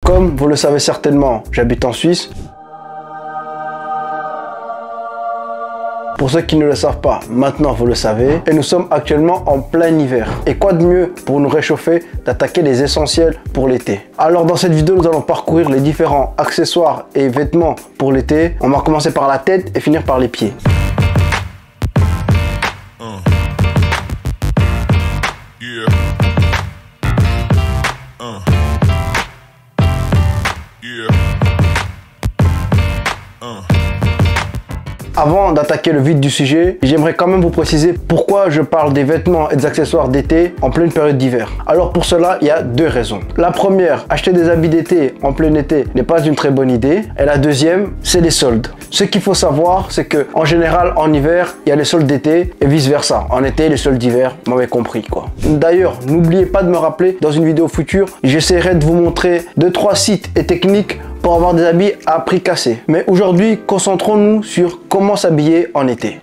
Comme vous le savez certainement, j'habite en Suisse. Pour ceux qui ne le savent pas, maintenant vous le savez. Et nous sommes actuellement en plein hiver. Et quoi de mieux pour nous réchauffer d'attaquer les essentiels pour l'été. Alors dans cette vidéo, nous allons parcourir les différents accessoires et vêtements pour l'été. On va commencer par la tête et finir par les pieds. Avant d'attaquer le vif du sujet, j'aimerais quand même vous préciser pourquoi je parle des vêtements et des accessoires d'été en pleine période d'hiver. Alors pour cela, il y a deux raisons. La première, acheter des habits d'été en plein été n'est pas une très bonne idée. Et la deuxième, c'est les soldes. Ce qu'il faut savoir, c'est que en général, en hiver, il y a les soldes d'été et vice versa. En été, les soldes d'hiver, vous m'avez compris quoi. D'ailleurs, n'oubliez pas de me rappeler dans une vidéo future, j'essaierai de vous montrer 2-3 sites et techniques pour avoir des habits à prix cassé. Mais aujourd'hui, concentrons-nous sur comment s'habiller en été.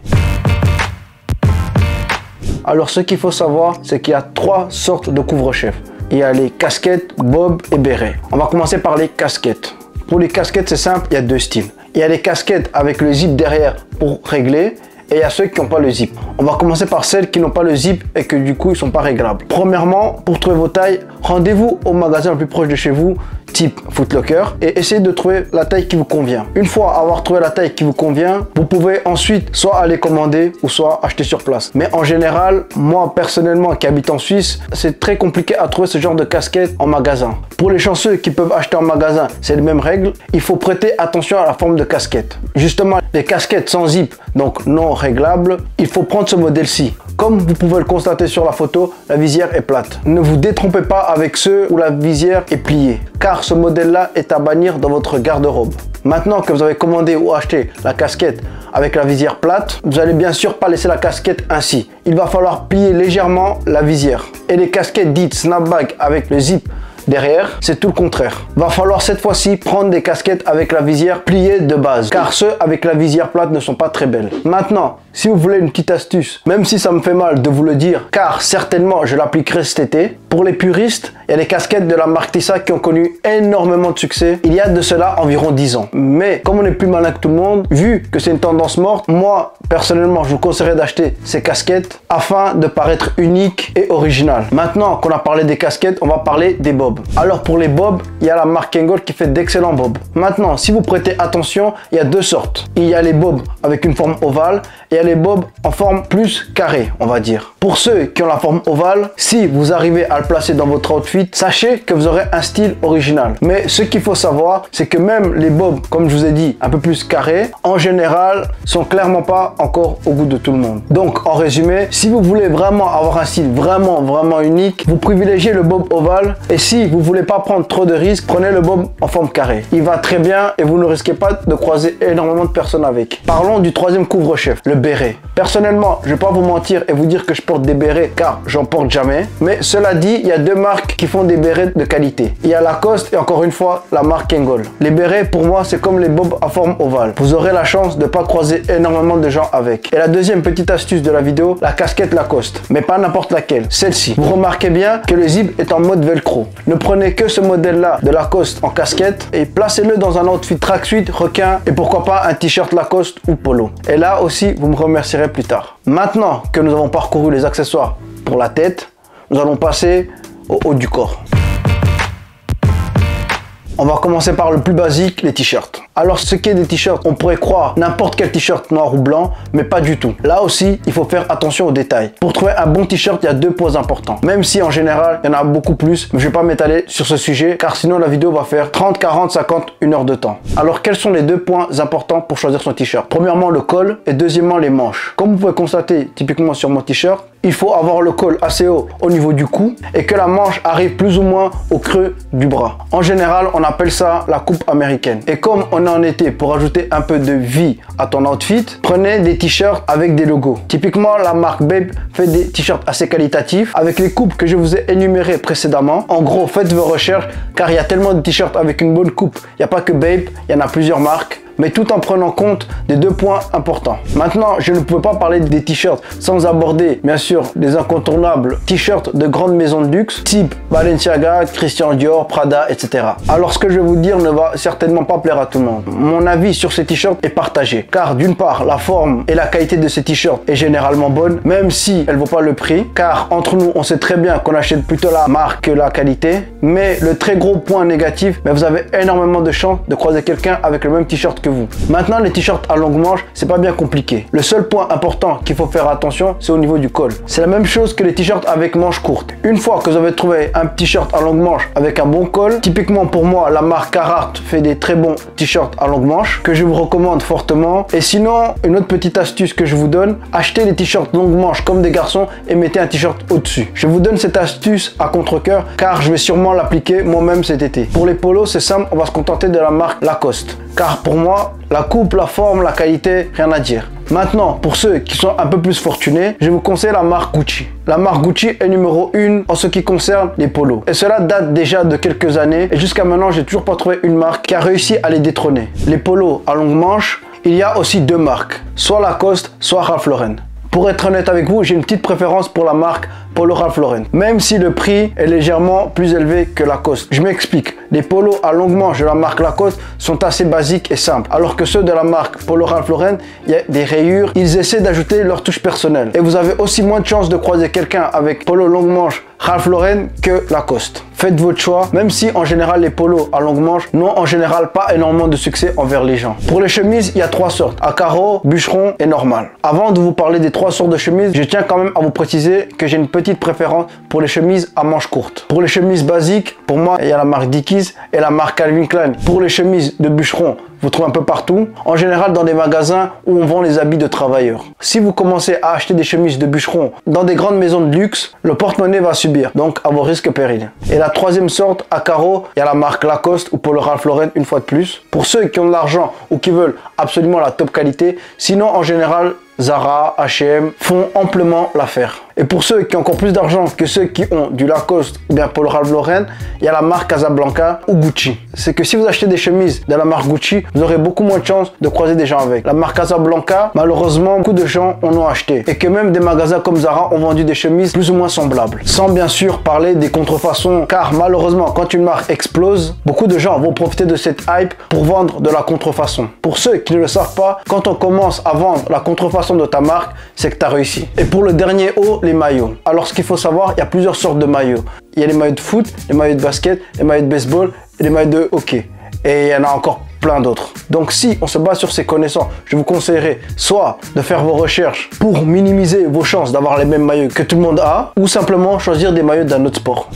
Alors ce qu'il faut savoir, c'est qu'il y a 3 sortes de couvre-chef. Il y a les casquettes, bobs et bérets. On va commencer par les casquettes. Pour les casquettes, c'est simple, il y a 2 styles. Il y a les casquettes avec le zip derrière pour régler. Et il y a ceux qui n'ont pas le zip. On va commencer par celles qui n'ont pas le zip et que du coup ils ne sont pas réglables. Premièrement, pour trouver vos tailles, rendez-vous au magasin le plus proche de chez vous, type Foot Locker, et essayez de trouver la taille qui vous convient. Une fois avoir trouvé la taille qui vous convient, vous pouvez ensuite soit aller commander ou soit acheter sur place. Mais en général, moi personnellement qui habite en Suisse, c'est très compliqué à trouver ce genre de casquette en magasin. Pour les chanceux qui peuvent acheter en magasin, c'est les mêmes règles. Il faut prêter attention à la forme de casquette. Justement, les casquettes sans zip, donc non réglables, il faut prendre ce modèle-ci. Comme vous pouvez le constater sur la photo, la visière est plate. Ne vous détrompez pas avec ceux où la visière est pliée, car ce modèle-là est à bannir dans votre garde-robe. Maintenant que vous avez commandé ou acheté la casquette avec la visière plate, vous allez bien sûr pas laisser la casquette ainsi. Il va falloir plier légèrement la visière. Et les casquettes dites snapback avec le zip derrière, c'est tout le contraire. Va falloir cette fois-ci prendre des casquettes avec la visière pliée de base, car ceux avec la visière plate ne sont pas très belles. Maintenant, si vous voulez une petite astuce, même si ça me fait mal de vous le dire, car certainement je l'appliquerai cet été, pour les puristes, il y a des casquettes de la marque Tissa qui ont connu énormément de succès. Il y a de cela environ 10 ans. Mais comme on est plus malin que tout le monde, vu que c'est une tendance morte, moi personnellement je vous conseillerais d'acheter ces casquettes afin de paraître unique et original. Maintenant qu'on a parlé des casquettes, on va parler des bobs. Alors pour les bobs, il y a la marque Kangol qui fait d'excellents bobs. Maintenant, si vous prêtez attention, il y a 2 sortes. Il y a les bobs avec une forme ovale et il y a les bobs en forme plus carrée, on va dire. Pour ceux qui ont la forme ovale, si vous arrivez à le placer dans votre outfit, sachez que vous aurez un style original. Mais ce qu'il faut savoir, c'est que même les bobs, comme je vous ai dit, un peu plus carrés, en général, sont clairement pas encore au goût de tout le monde. Donc, en résumé, si vous voulez vraiment avoir un style vraiment unique, vous privilégiez le bob ovale. Et si vous voulez pas prendre trop de risques, prenez le bob en forme carrée. Il va très bien et vous ne risquez pas de croiser énormément de personnes avec. Parlons du 3e couvre-chef, le béret. Personnellement, je vais pas vous mentir et vous dire que je porte des bérets car j'en porte jamais. Mais cela dit, il y a 2 marques qui font des bérets de qualité. Il y a Lacoste et encore une fois la marque Kangol. Les bérets pour moi c'est comme les bobs à forme ovale. Vous aurez la chance de ne pas croiser énormément de gens avec. Et la deuxième petite astuce de la vidéo, la casquette Lacoste. Mais pas n'importe laquelle, celle-ci. Vous remarquez bien que le zip est en mode velcro. Ne prenez que ce modèle là de Lacoste en casquette et placez-le dans un outfit tracksuit, requin et pourquoi pas un t-shirt Lacoste ou polo. Et là aussi vous me remercierez plus tard. Maintenant que nous avons parcouru les accessoires pour la tête, nous allons passer au haut du corps. On va commencer par le plus basique, les t-shirts. Alors ce qui est des t-shirts, on pourrait croire n'importe quel t-shirt noir ou blanc, mais pas du tout. Là aussi, il faut faire attention aux détails. Pour trouver un bon t-shirt, il y a 2 points importants. Même si en général, il y en a beaucoup plus, mais je ne vais pas m'étaler sur ce sujet, car sinon la vidéo va faire 30, 40, 50, 1 heure de temps. Alors quels sont les 2 points importants pour choisir son t-shirt? Premièrement, le col et deuxièmement, les manches. Comme vous pouvez constater typiquement sur mon t-shirt, il faut avoir le col assez haut au niveau du cou et que la manche arrive plus ou moins au creux du bras. En général, on appelle ça la coupe américaine. Et comme on est en été, pour ajouter un peu de vie à ton outfit, prenez des t-shirts avec des logos. Typiquement, la marque Babe fait des t-shirts assez qualitatifs avec les coupes que je vous ai énumérées précédemment. En gros, faites vos recherches car il y a tellement de t-shirts avec une bonne coupe. Il n'y a pas que Babe, il y en a plusieurs marques. mais tout en prenant compte des deux points importants. Maintenant, je ne pouvais pas parler des t-shirts sans aborder, bien sûr, des incontournables t-shirts de grandes maisons de luxe, type Balenciaga, Christian Dior, Prada, etc. Alors, ce que je vais vous dire ne va certainement pas plaire à tout le monde. Mon avis sur ces t-shirts est partagé, car d'une part, la forme et la qualité de ces t-shirts est généralement bonne, même si elle ne vaut pas le prix, car entre nous, on sait très bien qu'on achète plutôt la marque que la qualité. Mais le très gros point négatif, vous avez énormément de chance de croiser quelqu'un avec le même t-shirt que vous. Maintenant, les t-shirts à longue manche, c'est pas bien compliqué. Le seul point important qu'il faut faire attention, c'est au niveau du col. C'est la même chose que les t-shirts avec manches courtes. Une fois que vous avez trouvé un t-shirt à longue manche avec un bon col, typiquement pour moi, la marque Carhartt fait des très bons t-shirts à longue manche que je vous recommande fortement. Et sinon, une autre petite astuce que je vous donne, achetez les t-shirts longue manche comme des garçons et mettez un t-shirt au-dessus. Je vous donne cette astuce à contre-cœur car je vais sûrement l'appliquer moi-même cet été. Pour les polos, c'est simple, on va se contenter de la marque Lacoste. Car pour moi, la coupe, la forme, la qualité, rien à dire. Maintenant, pour ceux qui sont un peu plus fortunés, je vous conseille la marque Gucci. La marque Gucci est numéro 1 en ce qui concerne les polos. Et cela date déjà de quelques années. Et jusqu'à maintenant, j'ai toujours pas trouvé une marque qui a réussi à les détrôner. Les polos à longue manche, il y a aussi deux marques. Soit Lacoste, soit Ralph Lauren. Pour être honnête avec vous, j'ai une petite préférence pour la marque Polo Ralph Lauren, même si le prix est légèrement plus élevé que Lacoste. Je m'explique, les polos à longue manche de la marque Lacoste sont assez basiques et simples, alors que ceux de la marque Polo Ralph Lauren, il y a des rayures, ils essaient d'ajouter leur touche personnelle. Et vous avez aussi moins de chances de croiser quelqu'un avec polo longue manche Ralph Lauren que Lacoste. Faites votre choix, même si en général les polos à longue manche n'ont en général pas énormément de succès envers les gens. Pour les chemises, il y a trois sortes, à carreaux, bûcheron et normal. Avant de vous parler des trois sortes de chemises, je tiens quand même à vous préciser que j'ai une petite préférence pour les chemises à manches courtes. Pour les chemises basiques, pour moi, il y a la marque Dickies et la marque Calvin Klein. Pour les chemises de bûcheron, vous trouvez un peu partout, en général dans des magasins où on vend les habits de travailleurs. Si vous commencez à acheter des chemises de bûcheron dans des grandes maisons de luxe, le porte-monnaie va subir, donc à vos risques et périls. Et la troisième sorte, à carreaux, il y a la marque Lacoste ou Polo Ralph Lauren une fois de plus. Pour ceux qui ont de l'argent ou qui veulent absolument la top qualité, sinon en général, Zara, H&M font amplement l'affaire. Et pour ceux qui ont encore plus d'argent que ceux qui ont du Lacoste ou bien Polo Ralph Lauren, il y a la marque Casablanca ou Gucci. C'est que si vous achetez des chemises de la marque Gucci, vous aurez beaucoup moins de chances de croiser des gens avec. La marque Casablanca, malheureusement, beaucoup de gens en ont acheté. Et que même des magasins comme Zara ont vendu des chemises plus ou moins semblables. Sans bien sûr parler des contrefaçons, car malheureusement, quand une marque explose, beaucoup de gens vont profiter de cette hype pour vendre de la contrefaçon. Pour ceux qui ne le savent pas, quand on commence à vendre la contrefaçon de ta marque, c'est que tu as réussi. Et pour le dernier haut, les maillots. Alors ce qu'il faut savoir, il y a plusieurs sortes de maillots. Il y a les maillots de foot, les maillots de basket, les maillots de baseball et les maillots de hockey. Et il y en a encore plein d'autres. Donc si on se base sur ces connaissances, je vous conseillerais soit de faire vos recherches pour minimiser vos chances d'avoir les mêmes maillots que tout le monde a, ou simplement choisir des maillots d'un autre sport.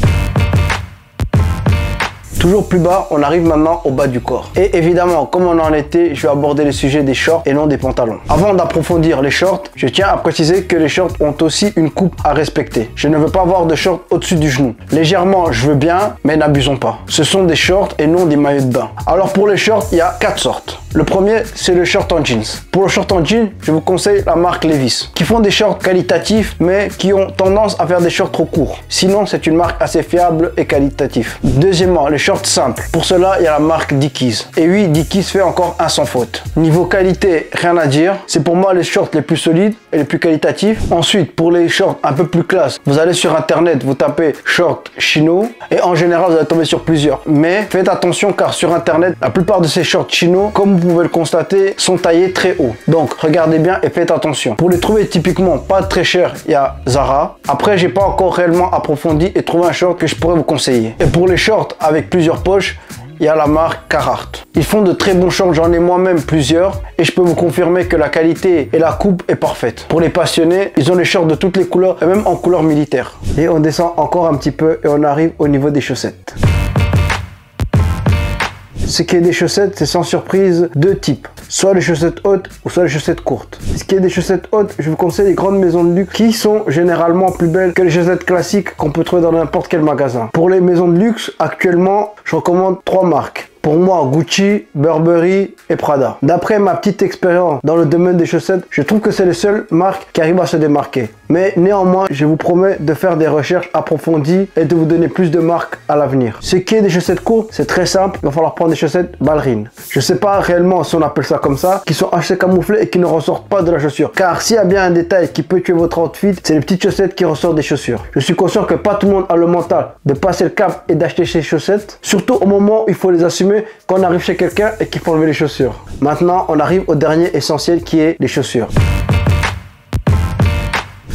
Toujours plus bas, on arrive maintenant au bas du corps. Et évidemment, comme on est en été, je vais aborder le sujet des shorts et non des pantalons. Avant d'approfondir les shorts, je tiens à préciser que les shorts ont aussi une coupe à respecter. Je ne veux pas avoir de shorts au-dessus du genou. Légèrement, je veux bien, mais n'abusons pas. Ce sont des shorts et non des maillots de bain. Alors pour les shorts, il y a 4 sortes. Le premier, c'est le short en jeans. Pour le short en jeans, je vous conseille la marque Levi's, qui font des shorts qualitatifs, mais qui ont tendance à faire des shorts trop courts. Sinon, c'est une marque assez fiable et qualitative. Deuxièmement, les shorts simples. Pour cela, il y a la marque Dickies. Et oui, Dickies fait encore un sans faute. Niveau qualité, rien à dire. C'est pour moi les shorts les plus solides et les plus qualitatifs. Ensuite, pour les shorts un peu plus classe, vous allez sur internet, vous tapez shorts chino et en général, vous allez tomber sur plusieurs. Mais faites attention car sur internet, la plupart de ces shorts chino, comme vous pouvez le constater, sont taillés très haut. Donc, regardez bien et faites attention. Pour les trouver typiquement pas très cher, il y a Zara. Après, j'ai pas encore réellement approfondi et trouvé un short que je pourrais vous conseiller. Et pour les shorts avec plusieurs poches, il y a la marque Carhartt. Ils font de très bons shorts, j'en ai moi-même plusieurs et je peux vous confirmer que la qualité et la coupe est parfaite. Pour les passionnés, ils ont les shorts de toutes les couleurs et même en couleur militaire. Et on descend encore un petit peu et on arrive au niveau des chaussettes. Ce qui est des chaussettes, c'est sans surprise deux types. Soit les chaussettes hautes ou soit les chaussettes courtes. Ce qui est des chaussettes hautes, je vous conseille les grandes maisons de luxe qui sont généralement plus belles que les chaussettes classiques qu'on peut trouver dans n'importe quel magasin. Pour les maisons de luxe, actuellement, je recommande 3 marques. Pour moi, Gucci, Burberry et Prada. D'après ma petite expérience dans le domaine des chaussettes, je trouve que c'est les seules marques qui arrivent à se démarquer. Mais néanmoins, je vous promets de faire des recherches approfondies et de vous donner plus de marques à l'avenir. Ce qui est des chaussettes courtes, c'est très simple. Il va falloir prendre des chaussettes ballerines. Je sais pas réellement si on appelle ça comme ça, qui sont assez camouflées et qui ne ressortent pas de la chaussure. Car s'il y a bien un détail qui peut tuer votre outfit, c'est les petites chaussettes qui ressortent des chaussures. Je suis conscient que pas tout le monde a le mental de passer le cap et d'acheter ces chaussettes, surtout au moment où il faut les assumer quand on arrive chez quelqu'un et qu'il faut enlever les chaussures. Maintenant, on arrive au dernier essentiel qui est les chaussures.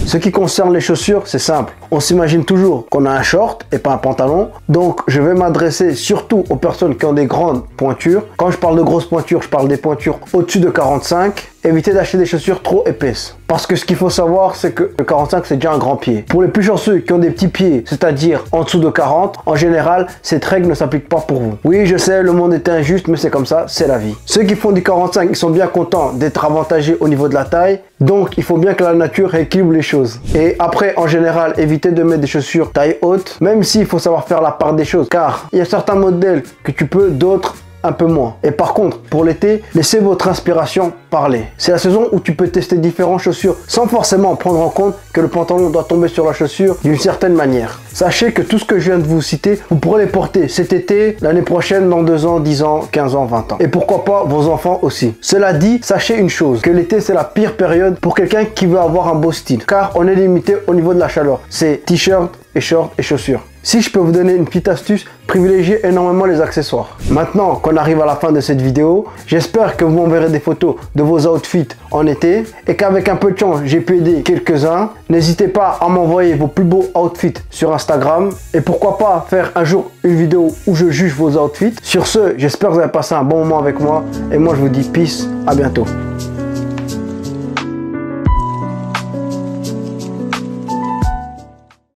Ce qui concerne les chaussures, c'est simple. On s'imagine toujours qu'on a un short et pas un pantalon. Donc, je vais m'adresser surtout aux personnes qui ont des grandes pointures. Quand je parle de grosses pointures, je parle des pointures au-dessus de 45. Évitez d'acheter des chaussures trop épaisses. Parce que ce qu'il faut savoir, c'est que le 45, c'est déjà un grand pied. Pour les plus chanceux qui ont des petits pieds, c'est-à-dire en dessous de 40, en général, cette règle ne s'applique pas pour vous. Oui, je sais, le monde est injuste, mais c'est comme ça, c'est la vie. Ceux qui font du 45, ils sont bien contents d'être avantagés au niveau de la taille. Donc, il faut bien que la nature rééquilibre les choses. Et après, en général, évitez de mettre des chaussures taille haute, même s'il faut savoir faire la part des choses. Car il y a certains modèles que tu peux, d'autres un peu moins. Et par contre, pour l'été, laissez votre inspiration parler. C'est la saison où tu peux tester différentes chaussures sans forcément prendre en compte que le pantalon doit tomber sur la chaussure d'une certaine manière. Sachez que tout ce que je viens de vous citer, vous pourrez les porter cet été, l'année prochaine, dans 2 ans, 10 ans, 15 ans, 20 ans. Et pourquoi pas vos enfants aussi. Cela dit, sachez une chose, que l'été c'est la pire période pour quelqu'un qui veut avoir un beau style. Car on est limité au niveau de la chaleur. C'est t-shirt et shorts et chaussures. Si je peux vous donner une petite astuce, privilégiez énormément les accessoires. Maintenant qu'on arrive à la fin de cette vidéo, j'espère que vous m'enverrez des photos de vos outfits en été et qu'avec un peu de chance, j'ai pu aider quelques-uns. N'hésitez pas à m'envoyer vos plus beaux outfits sur Instagram et pourquoi pas faire un jour une vidéo où je juge vos outfits. Sur ce, j'espère que vous avez passé un bon moment avec moi et moi je vous dis peace, à bientôt.